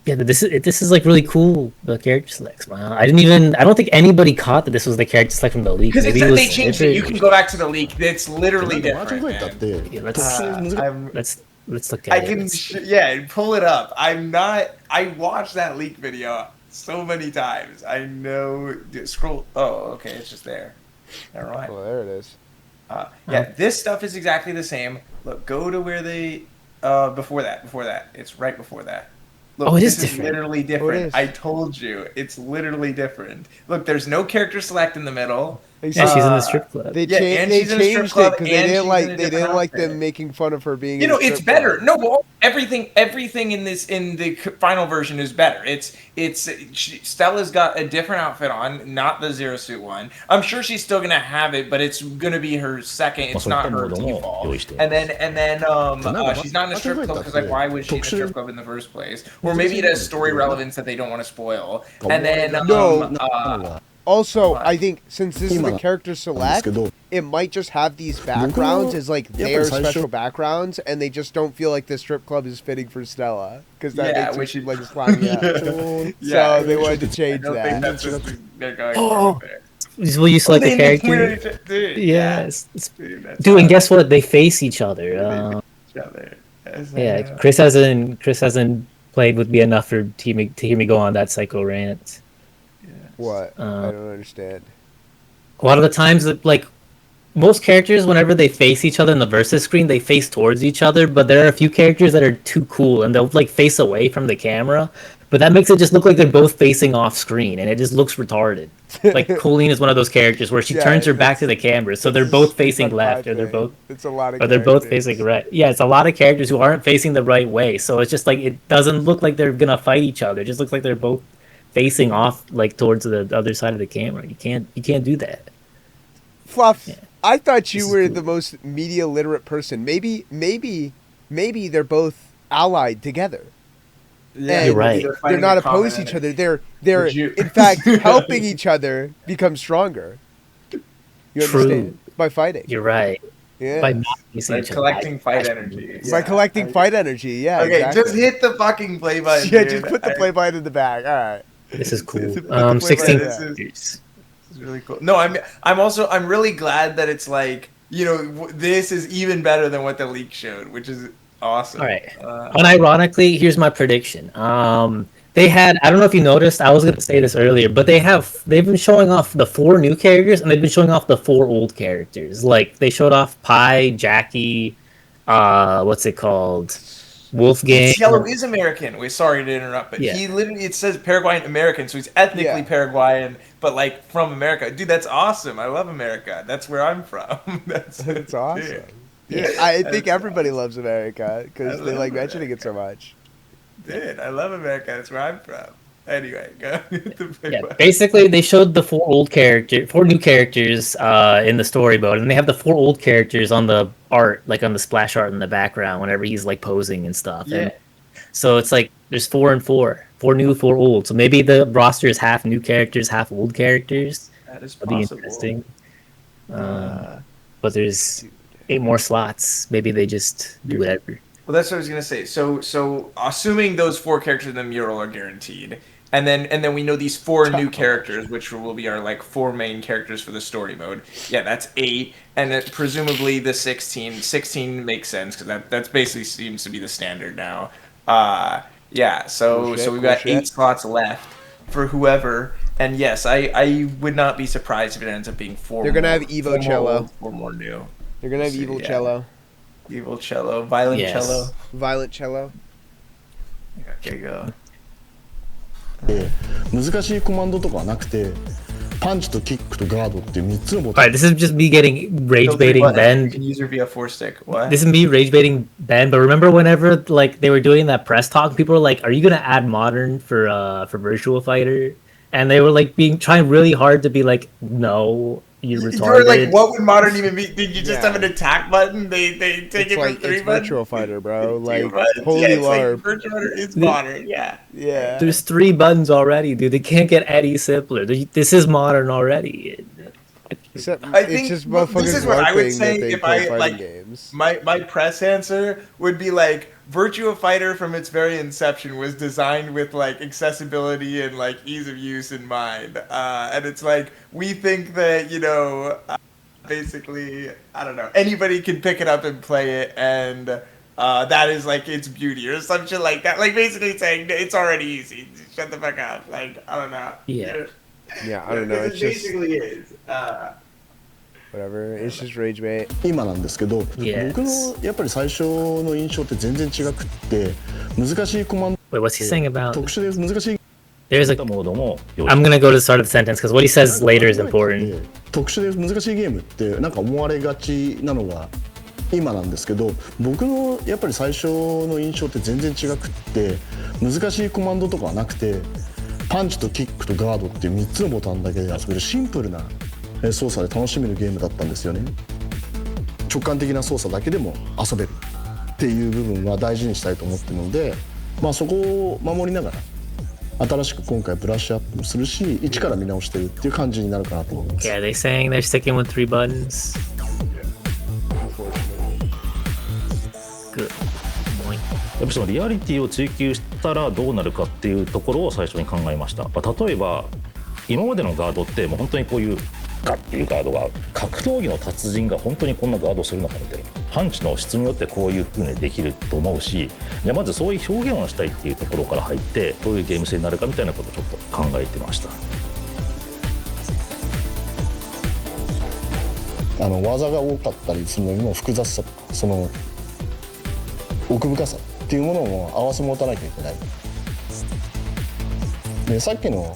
Yeah, but this is like really cool. The character selects. Wow, I don't think anybody caught that this was the character select from the leak. because Maybe it was they changed it. You can go back to the leak. It's literally なんかバーチャル different. ファイターっ Man. て Yeah, 特殊難しい I'm, let's look at I it. can, Let's- yeah, pull it up. I'm not. I watched that leak video so many times. I know. Scroll. Oh, okay, it's just there. Never mind. Well, there it is. Yeah, this stuff is exactly the same. Look, go to where they. Before that. It's right before that. Look, Oh, it is this different. literally Oh, it different. is. I told you, it's literally different. Look, there's no character select in the middle. Yeah, she's in the strip club. They, Yeah, and they she's in a strip changed it club, because and they didn't she's like in a they different didn't like outfit. them making fun of her being. You in know, a it's strip better. club. No, well, everything in the final version is better. Stella's got a different outfit on, not the Zero Suit one. I'm sure she's still gonna have it, but it's gonna be her second. It's not her default. And then she's not in a strip club because like why was she in a strip club in the first place? Or maybe it has story relevance that they don't want to spoil. And then Also, I think since this is the character select, it might just have these backgrounds as like their special backgrounds, and they just don't feel like the strip club is fitting for Stella because that makes her seem like a slimy ass. So they wanted to change I don't think that. that's just they're going Oh. for it. Will you select the They character? Dude, Yes. Dude, that's Dude, and awesome. guess what? They face each other. Each other. Yeah, Chris hasn't played with me enough to hear me go on that psycho rant. What? I don't understand. A lot of the times, like most characters, whenever they face each other in the versus screen, they face towards each other. But there are a few characters that are too cool, and they'll like face away from the camera. But that makes it just look like they're both facing off screen, and it just looks retarded. Like Colleen is one of those characters where she turns her back to the camera, so they're both facing left, or they're both, It's a lot of. or they're both characters. facing right. Yeah, it's a lot of characters who aren't facing the right way, so it's just like it doesn't look like they're gonna fight each other. It just looks like they're both facing off like towards the other side of the camera. You can't do that. Fluff. Yeah. I thought you were the most media literate person. Maybe they're both allied together. Yeah, you're right. They're not opposed to each other. They're in fact helping each other become stronger. You understand? By fighting. You're right. Yeah. By not facing By each other. collecting fight energy. By collecting fight energy. Yeah. Okay, exactly. just hit the fucking play button. Yeah, dude. just put the play button in the bag. All right. This is cool. Put the play button 16. in there. This is really cool. No, I'm really glad that it's like, you know, this is even better than what the leak showed, which is awesome. All right. Unironically, here's my prediction. They had, I don't know if you noticed, I was going to say this earlier, but they've been showing off the 4 new characters and they've been showing off the 4 old characters. Like they showed off Pi, Jackie, what's it called? Wolfgang. Cielo is American. Wait, sorry to interrupt, but Yeah. he literally, it says Paraguayan American, so he's ethnically Paraguayan, but like from America. Dude, that's awesome. I love America. That's where I'm from. That's awesome. Dude. Yeah, I think everybody loves America because they like mentioning it so much. Dude, I love America. That's where I'm from. Anyway, go. Yeah, basically they showed the 4 new characters in the story mode, and they have the 4 old characters on the art, like on the splash art in the background whenever he's like posing and stuff. Yeah. And so it's like there's 4 and 4, 4 new, 4 old. So maybe the roster is half new characters, half old characters. That is That'd be possible. interesting. But there's 8 more slots. Maybe they just do whatever. Well, that's what I was gonna say. So assuming those 4 characters in the mural are guaranteed, and then we know these 4 new characters, which will be our like 4 main characters for the story mode. Yeah, that's 8, and then presumably the 16. 16 makes sense because that's basically seems to be the standard now. Yeah. So we've got 8 slots left for whoever. And yes, I would not be surprised if it ends up being 4. They're gonna have Evo Cello. 4 more new. They're gonna have Evil Cello. Evil Cello, Violent Cello. Violent Cello. Okay, go. 難しいコマンドとかはなくて、パンチとキックとガードっていう3つのボタン。 Alright, this is just me getting rage baiting Ben. User via 4-stick. What? This is me rage baiting Ben, but remember whenever like they were doing that press talk, people were like, "Are you gonna add modern for Virtua Fighter?" And they were like trying really hard to be like, "No, you're retarded." You were like, "What would modern even be? Did you just have an attack button? They take it like, from 3 it's buttons." Virtua Fighter, bro. Like, buttons. holy It's lord. like Virtua Fighter is modern. Yeah. Yeah. There's 3 buttons already, dude. They can't get any simpler. This is modern already. Except I think it's just this is what I would LARPing say that they if play I fighting like games. my press answer would be like Virtua Fighter from its very inception was designed with like accessibility and like ease of use in mind, and it's like we think that basically I don't know anybody can pick it up and play it and. That is like its beauty or some shit like that. Like basically saying it's already easy. Shut the fuck up. Like I don't know. Yeah. Yeah, I don't know. It's It just basically is. whatever. It's just rage bait. 今なんですけど、僕のやっぱり最初の印象って全然違くって、難しいコマンド。 Wait, what's he saying about? 特殊で難しい。 There's a. I'm gonna go to the start of the sentence because what he says later is important. 特殊で難しいゲームってなんか思われがちなのが今なんですけど、僕のやっぱり最初の印象って全然違くって難しいコマンドとかはなくてパンチとキックとガードっていう3つのボタンだけで遊べるシンプルな操作で楽しめるゲームだったんですよね。直感的な操作だけでも遊べるっていう部分は大事にしたいと思ってるので、まあそこを守りながら新しく今回ブラッシュアップもするし一から見直してるっていう感じになるかなと思います。 Yeah, they saying they're sticking with 3 buttons. Good. やっぱそのリアリティを追求したらどうなるかっていうところを最初に考えました。例えば今までのガードってもう本当にこういうガッっていうガードが格闘技の達人が本当にこんなガードするのかみたいなパンチの質によってこういう風にできると思うし、じゃあまずそういう表現をしたいっていうところから入ってどういうゲーム性になるかみたいなことをちょっと考えてました。技が多かったりするのにも複雑さ、その奥深さっていうものも合わせ持たなきゃいけない。でさっきの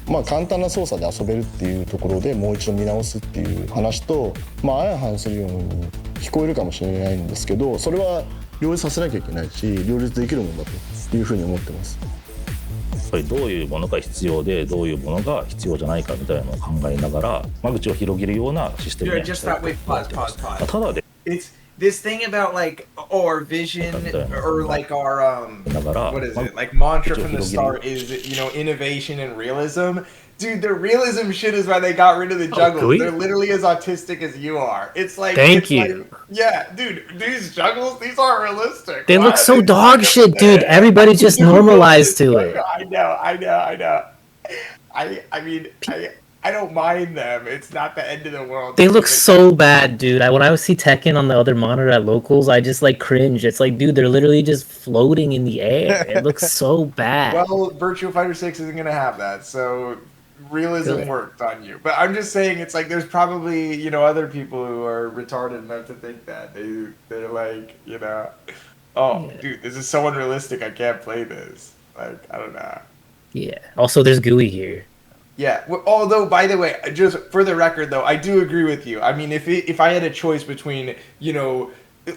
まあ簡単な操作で遊べるっていうところでもう一度見直すっていう話と、まあ相反するように聞こえるかもしれないんですけど、それは両立させなきゃいけないし両立できるものだというふうに思ってます。やっぱりどういうものが必要でどういうものが必要じゃないかみたいなのを考えながら間口を広げるようなシステムにしたいと思ってます。ただで This thing about like our vision or like our what is it? Like mantra from the start is innovation and realism. Dude, the realism shit is why they got rid of the juggles. They're literally as autistic as you are. It's like Thank you. Like, yeah, dude, these juggles, these aren't realistic. They look so dog shit, dude. Everybody just normalized to it. I know. I I don't mind them. It's not the end of the world. They look so bad, dude. When I would see Tekken on the other monitor at locals, I just like cringe. It's like, dude, they're literally just floating in the air. It looks so bad. Well, Virtua Fighter 6 isn't gonna have that, so realism Good. worked on you. But I'm just saying, it's like there's probably other people who are retarded enough to think that they're like oh, dude, this is so unrealistic. I can't play this. Like, I don't know. Yeah. Also, there's GUI here. Yeah. Although, by the way, just for the record, though, I do agree with you. I mean, if I had a choice between,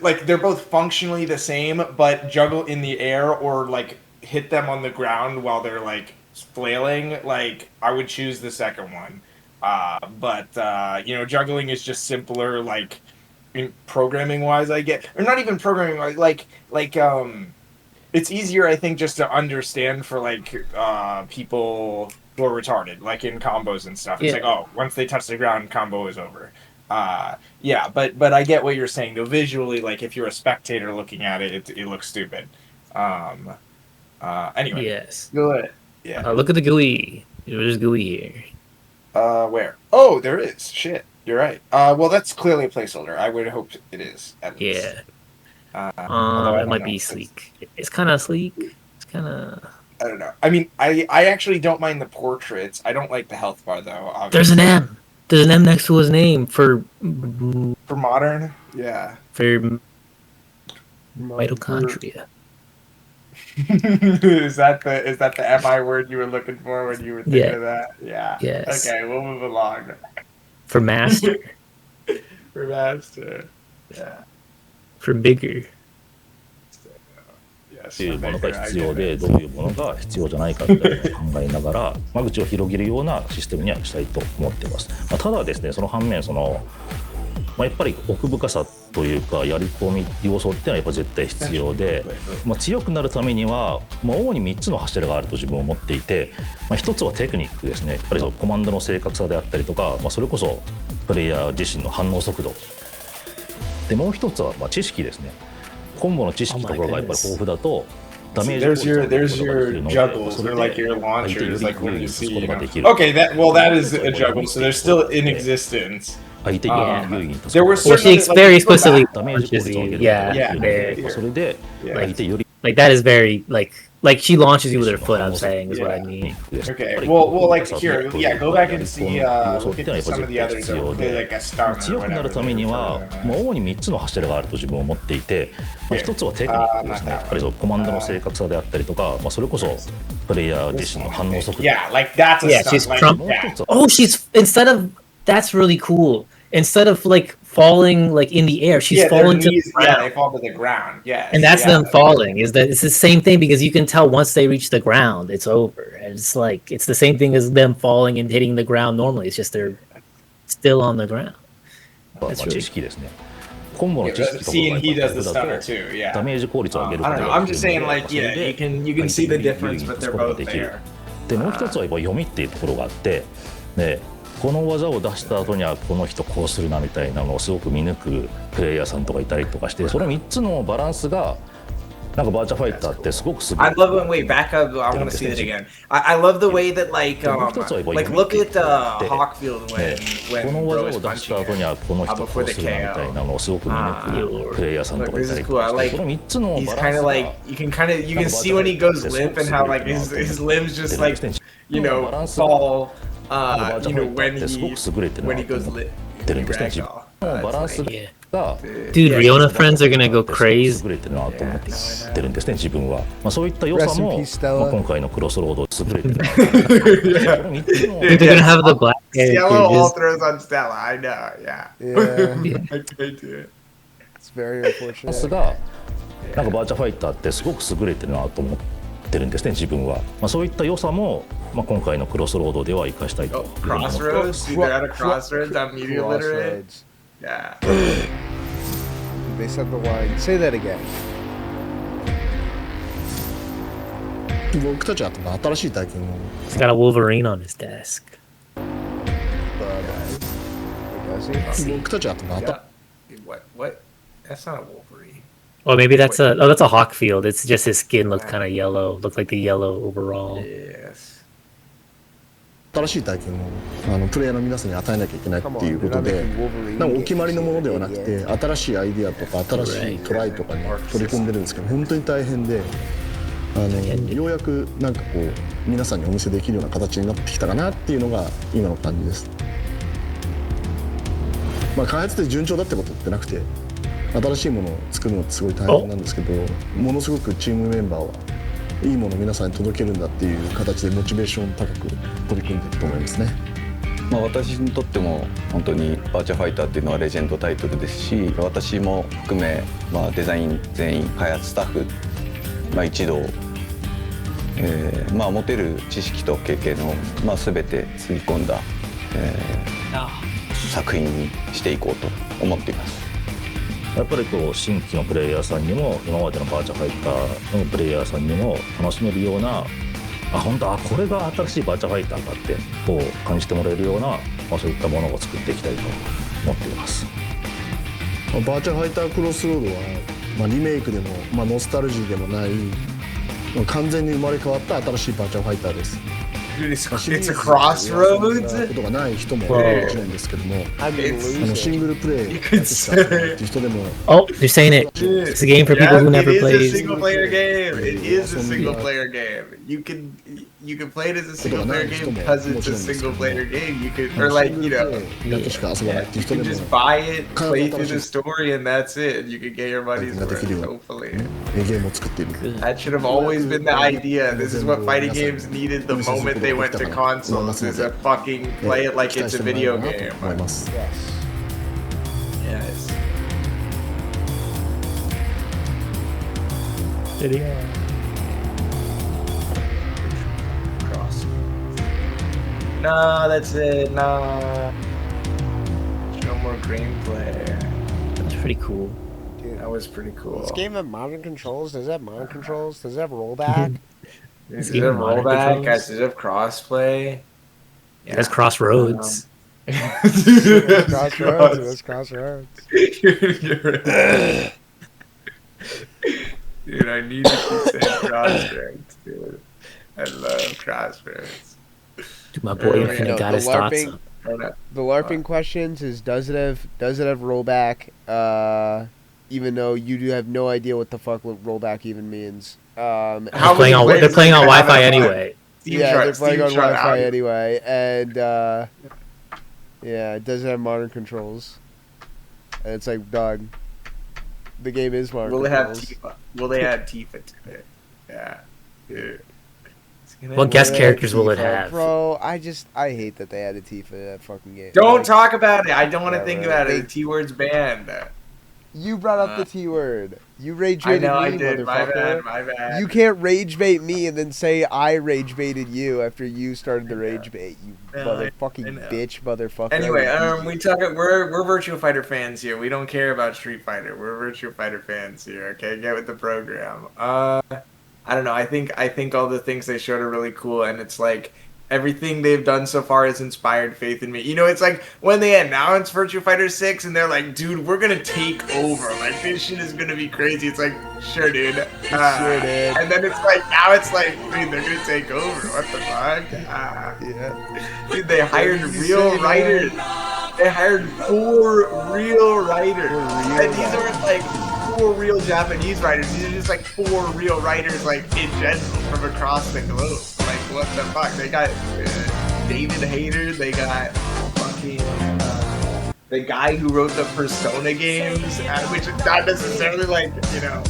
like they're both functionally the same, but juggle in the air or like hit them on the ground while they're like flailing, like I would choose the second one. But juggling is just simpler, like programming wise. I get, or not even programming wise, like it's easier, I think, just to understand for like people who are retarded, like in combos and stuff. It's like, oh, once they touch the ground, combo is over. Yeah, but I get what you're saying though. Visually, like if you're a spectator looking at it, it looks stupid. Anyway. Yes. Go ahead. Yeah. Look at the GUI. There's GUI here. Where? Oh, there is. Shit. You're right. Well, that's clearly a placeholder. I would hope it is. At least. Yeah. Although it might be sleek. It's kind of sleek. It's kind of. I don't know. I mean, I actually don't mind the portraits. I don't like the health bar though. Obviously. There's an M. There's an M next to his name for modern. Yeah. For mitochondria. Is that the MI word you were looking for when you were thinking of that? Yeah. Yes. Okay, we'll move along. For master. For master. Yeah. For bigger. っていうものが必要で、どういうものが必要じゃないかっていうのを考えながら間口を広げるようなシステムにはしたいと思っています。ただですね、その反面やっぱり奥深さというかやり込み要素っていうのはやっぱ絶対必要で、強くなるためには、主に3つの柱があると自分は思っていて、1つはテクニックですね。やっぱりコマンドの正確さであったりとか、それこそプレイヤー自身の反応速度で、もう1つは知識ですね。コンボの知識とかがやっぱり豊富だとダメージ There's your juggles, or like your launchers, like when you see. Okay, that is a juggle, so they're still in existence. There were well, she very explicitly launches you. Yeah. Like that is very like she launches you with her foot. I'm saying is what I mean. Okay. Well, like here, go back and see. Look at some of the others. They're like a star. 強くなるためには、主に3つの柱があると自分は思っていて、1つはテクニックですね。やっぱりコマンドの正確さであったりとか、それこそプレイヤー自身の反応速度。Yeah, like that's a she's instead of that's really cool. Instead of like falling like in the air, she's falling to the ground. Yeah, they fall to the ground. Yeah, and that's them falling. It's the same thing because you can tell once they reach the ground, it's over. And it's like it's the same thing as them falling and hitting the ground normally. It's just they're still on the ground. That's really cool. See, and he does the stunner too. Yeah. I don't know. I'm just saying, like, yeah, you can see the difference, but they're both there. でもう一つはやっぱ読みっていうところがあって、でこの技を出した後にはこの人こうするなみたいなのをすごく見抜くプレイヤーさんとかいたりとかして、その3つのバランスがなんかバーチャファイターってすごくすごい。I love when wait back up. I want to see that again. I love the way that like look at Hawkfield when この技を出した後にはこの人こうするなみたいなのをすごく見抜くプレイヤーさんとかいたりとかして、その3つのバランスが you can see when he goes limp and how like his limbs just like fall. When he goes lit. Dude, Riona friends are gonna go crazy. 優れてるなと思ってるんですね、自分は。そういった良さも今回のクロスロード優れてるな。They're gonna have the black Stella all throws on Stella. I know. Yeah. It's very unfortunate. がなんかバーチャファイターってすごく優れてるなと思ってるんですね、自分は。そういった良さも今回のクロスロードでは生かしたいと。Crossroads? They're at a crossroads on media literate? Yeah. They said the line. Say that again. 僕たちは新しい体験を。He's got a Wolverine on his desk. 僕たちはWhat? That's not a Wolverine. Or maybe that's a Hawkfield. It's just his skin looked kind of yellow. Looked like the yellow overall. Yes. 新しい体験をプレイヤーの皆さんに与えなきゃいけないっていうことで、なんかお決まりのものではなくて、新しいアイディアとか新しいトライとかに取り組んでるんですけど、本当に大変で、ようやくなんかこう皆さんにお見せできるような形になってきたかなっていうのが今の感じです。まあ開発で順調だってことってなくて、新しいものを作るのってすごい大変なんですけど、ものすごくチームメンバーはいいものを皆さんに届けるんだっていう形でモチベーション高く取り組んでいると思いますね。まあ、私にとっても本当にバーチャファイターっていうのはレジェンドタイトルですし、私も含め、まあ、デザイン全員開発スタッフ、まあ、一同、まあ、持てる知識と経験を、まあ、全てつぎ込んだ、作品にしていこうと思っています。やっぱりこう新規のプレイヤーさんにも今までのバーチャファイターのプレイヤーさんにも楽しめるような、本当これが新しいバーチャファイターかってこう感じてもらえるような、まあ、そういったものを作っていきたいと思っています。バーチャファイタークロスロードは、まあ、リメイクでも、まあ、ノスタルジーでもない完全に生まれ変わった新しいバーチャファイターです。Dude, it's a crossroads. ことがない人ももちろんですけども、シングルプレイっていう人でも。Oh, you're saying it. It's a game for people who never played. It is a single player game. It is a single player game. You can play it as a single player game because it's a single player game. You could, or like, you know, you can just buy it, play through the story, and that's it. You can get your money's worth, hopefully. That should have always been the idea. This is what fighting games needed the moment they went to consoles, is a fucking play it like it's a video game. Yes. Yes. Video. No, that's it. No. No more gameplay. That's pretty cool. Dude, that was pretty cool. This game have modern controls? Does it have modern controls? Does it have rollback? Does it have rollback? Guys, does it have crossplay? Yeah. It has crossroads. Crossroads. It has crossroads. Dude, I need to keep saying crossroads, dude. I love crossroads. Dude, my boy Infinite got his thoughts up. The LARPing questions is does it have rollback? Even though you do have no idea what the fuck rollback even means. They're playing on Wi-Fi anyway. They're playing on Wi-Fi anyway, and yeah, it doesn't have modern controls. And it's like, dog, the game is modern. Will they add Tifa to it? Yeah, dude. What guest characters will it have? Bro, I hate that they added Tifa to that fucking game. Don't talk about it. I don't want to think about it. The T-word's banned. You brought up the T-word. You rage baited me, I did. motherfucker. My bad. You can't rage bait me and then say I rage baited you after you started the rage bait. You motherfucking bitch, motherfucker. Anyway, we're Virtua Fighter fans here. We don't care about Street Fighter. We're Virtua Fighter fans here. Okay, get with the program. I don't know. I think all the things they showed are really cool, and it's like everything they've done so far has inspired faith in me. You know, it's like when they announced Virtua Fighter 6 and they're like, dude, we're gonna take over. Like, this shit is gonna be crazy. It's like, sure, dude. Sure, dude. And then it's like, now it's like, dude, they're gonna take over. What the fuck? Yeah. Dude, they hired real writers. They hired 4 real writers. And these aren't like 4 real Japanese writers. These are just like 4 real writers, like, in general, from across the globe. Like, what the fuck? They got David Hayter. They got fucking the guy who wrote the Persona games, which is not necessarily like, you know,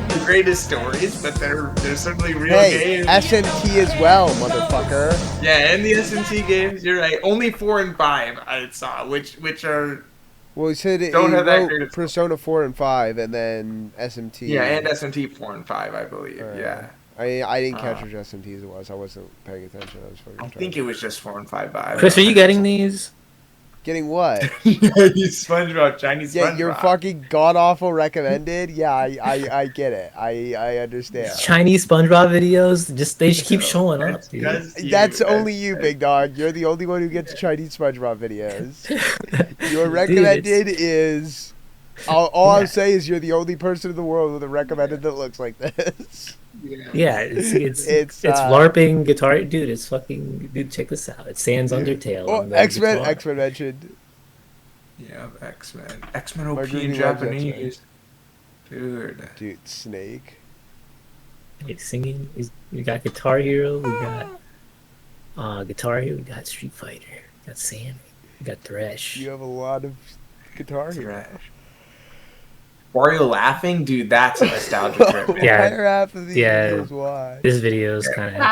the greatest stories, but they're certainly real games. SNT as well, motherfucker. Yeah, and the SNT games. You're right. Only 4 and 5 I saw, which are. Well, he said he wrote Persona 4 and 5, and then SMT. Yeah, and SMT 4 and 5, I believe. Yeah. I didn't catch which SMTs it was. I wasn't paying attention. I think it was just 4 and 5. Chris, are you getting these? Getting what? Chinese SpongeBob. Yeah, your fucking god-awful recommended? Yeah, I get it. I understand. Chinese SpongeBob videos, they just keep showing up, dude. That's only you, big dog. You're the only one who gets Chinese SpongeBob videos. Your recommended is... All I'll say is you're the only person in the world with a recommended that looks like this. Yeah, it's LARPing guitar, dude. It's fucking dude. Check this out. It's Sans Undertale. Oh, on the X-Men. guitar. X-Men mentioned. Yeah, X-Men OP Marguerite in loves Japanese. Dude, Snake. Hey, singing. We got Guitar Hero. We got Guitar Hero. We got Street Fighter. We got Sam. We got Thresh. You have a lot of Guitar Hero. Why are you laughing, dude? That's a nostalgia trip. Yeah, Why are half of these videos? Why? This video is kind of.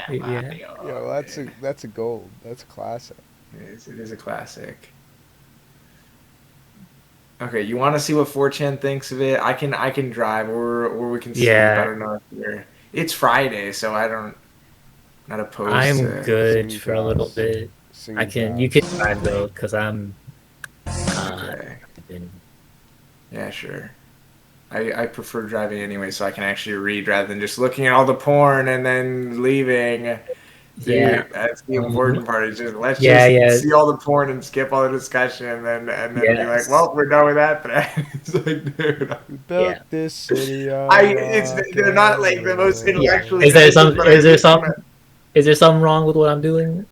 Yo, that's a gold. That's a classic. It is a classic. Okay, you want to see what 4chan thinks of it? I can drive, or we can sleep. Yeah. I don't know if you're. It's Friday, so not opposed. I'm to good for a little bit. You can drive though, cause I'm. Okay. Yeah, sure. I prefer driving anyway, so I can actually read rather than just looking at all the porn and then leaving. Dude, Yeah. that's the important part. Is just let's see all the porn and skip all the discussion, and then be like, well, we're done with that. It's like, dude, we built this city. They're not like the most intellectually. Is there something wrong with what I'm doing?